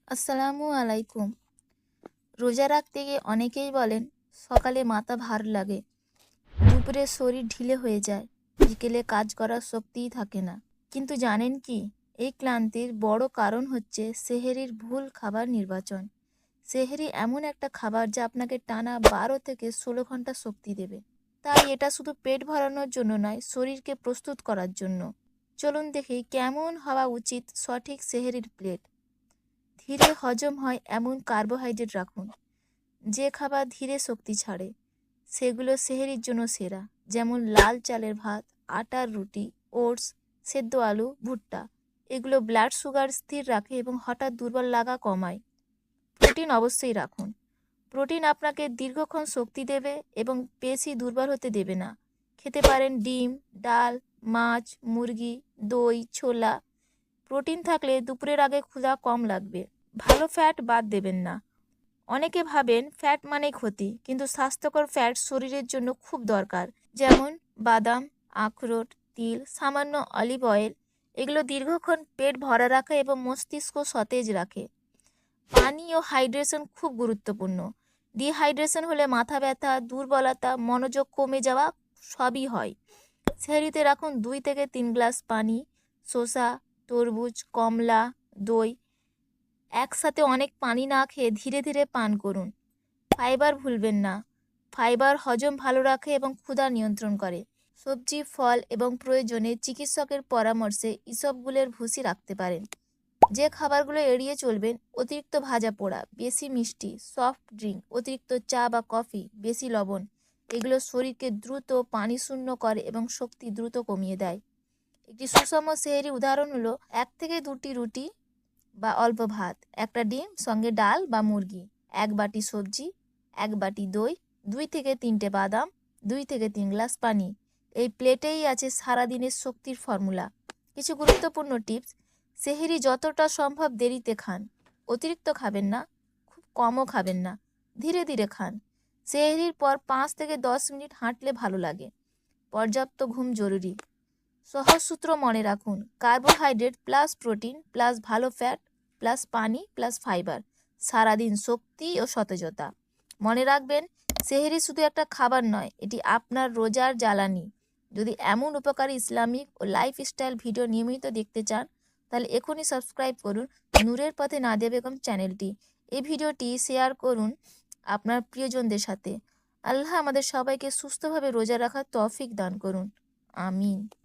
আসসালামু আলাইকুম। রোজা রাখতে গিয়ে অনেকেই বলেন সকালে মাথা ভার লাগে, দুপুরে শরীর ঢিলে হয়ে যায়, বিকেলে কাজ করার শক্তিই থাকে না। কিন্তু জানেন কি, এই ক্লান্তির বড় কারণ হচ্ছে সেহরির ভুল খাবার নির্বাচন। সেহরি এমন একটা খাবার যা আপনাকে টানা 12 থেকে 16 ঘন্টা শক্তি দেবে। তাই এটা শুধু পেট ভরানোর জন্য নয়, শরীরকে প্রস্তুত করার জন্য। চলুন দেখি কেমন হওয়া উচিত সঠিক সেহরির প্লেট। ধীরে হজম হয় এমন কার্বোহাইড্রেট রাখুন। যে খাবার ধীরে শক্তি ছাড়ে সেগুলো সেহরির জন্য সেরা, যেমন লাল চালের ভাত, আটার রুটি, ওটস, সেদ্ধ আলু, ভুট্টা। এগুলো ব্লাড সুগার স্থির রাখে এবং হঠাৎ দুর্বল লাগা কমায়। প্রোটিন অবশ্যই রাখুন। প্রোটিন আপনাকে দীর্ঘক্ষণ শক্তি দেবে এবং বেশি দুর্বল হতে দেবে না। খেতে পারেন ডিম, ডাল, মাছ, মুরগি, দই, ছোলা। প্রোটিন থাকলে দুপুরের আগে ক্ষুধা কম লাগবে। ভালো ফ্যাট বাদ দেবেন না। অনেকে ভাবেন ফ্যাট মানেই ক্ষতি, কিন্তু স্বাস্থ্যকর ফ্যাট শরীরের জন্য খুব দরকার। যেমন বাদাম, আখরোট, তিল, সামান্য অলিভ অয়েল। এগুলো দীর্ঘক্ষণ পেট ভরা রাখে এবং মস্তিষ্ক সতেজ রাখে। পানি ও হাইড্রেশন খুব গুরুত্বপূর্ণ। ডিহাইড্রেশন হলে মাথা ব্যথা, দুর্বলতা, মনোযোগ কমে যাওয়া সবই হয়। সেহরিতে রাখুন 2 থেকে 3 গ্লাস পানি, শসা, তরমুজ, কমলা, দই। একসাথে অনেক পানি না খেয়ে ধীরে ধীরে পান করুন। ফাইবার ভুলবেন না। ফাইবার হজম ভালো রাখে এবং ক্ষুধা নিয়ন্ত্রণ করে। সবজি, ফল এবং প্রয়োজনে চিকিৎসকের পরামর্শে ইসবগুলের ভুসি রাখতে পারেন। যে খাবারগুলো এড়িয়ে চলবেন: অতিরিক্ত ভাজা পোড়া, বেশি মিষ্টি, সফট ড্রিঙ্ক, অতিরিক্ত চা বা কফি, বেশি লবণ। এগুলো শরীরকে দ্রুত পানি শূন্য করে এবং শক্তি দ্রুত কমিয়ে দেয়। একটি সুষম সেহরি উদাহরণ হলো 1 থেকে 2টি রুটি বা অল্প ভাত, একটা ডিম, সঙ্গে ডাল বা মুরগি, 1 বাটি সবজি, 1 বাটি দই, 2 থেকে 3টে বাদাম, 2 থেকে 3 গ্লাস পানি। এই প্লেটেই আছে সারাদিনের শক্তির ফর্মুলা। কিছু গুরুত্বপূর্ণ টিপস: সেহরি যতটা সম্ভব দেরিতে খান। অতিরিক্ত খাবেন না, খুব কমও খাবেন না। ধীরে ধীরে খান। সেহরির পর 5 থেকে 10 মিনিট হাঁটলে ভালো লাগে। পর্যাপ্ত ঘুম জরুরি। সহজ সূত্র মনে রাখুন: কার্বোহাইড্রেট প্লাস প্রোটিন প্লাস ভালো ফ্যাট প্লাস পানি প্লাস ফাইবার, সারাদিন শক্তি ও সতেজতা। মনে রাখবেন, সেহরি শুধু একটা খাবার নয়, এটি আপনার রোজার জ্বালানি। যদি এমন উপকারী ইসলামিক ও লাইফস্টাইল ভিডিও নিয়মিত দেখতে চান, তাহলে এখনই সাবস্ক্রাইব করুন নূরের পথে নাদিয়া বেগম চ্যানেলটি। এই ভিডিওটি শেয়ার করুন আপনার প্রিয়জনদের সাথে। আল্লাহ আমাদের সবাইকে সুস্থভাবে রোজা রাখার তৌফিক দান করুন। আমিন।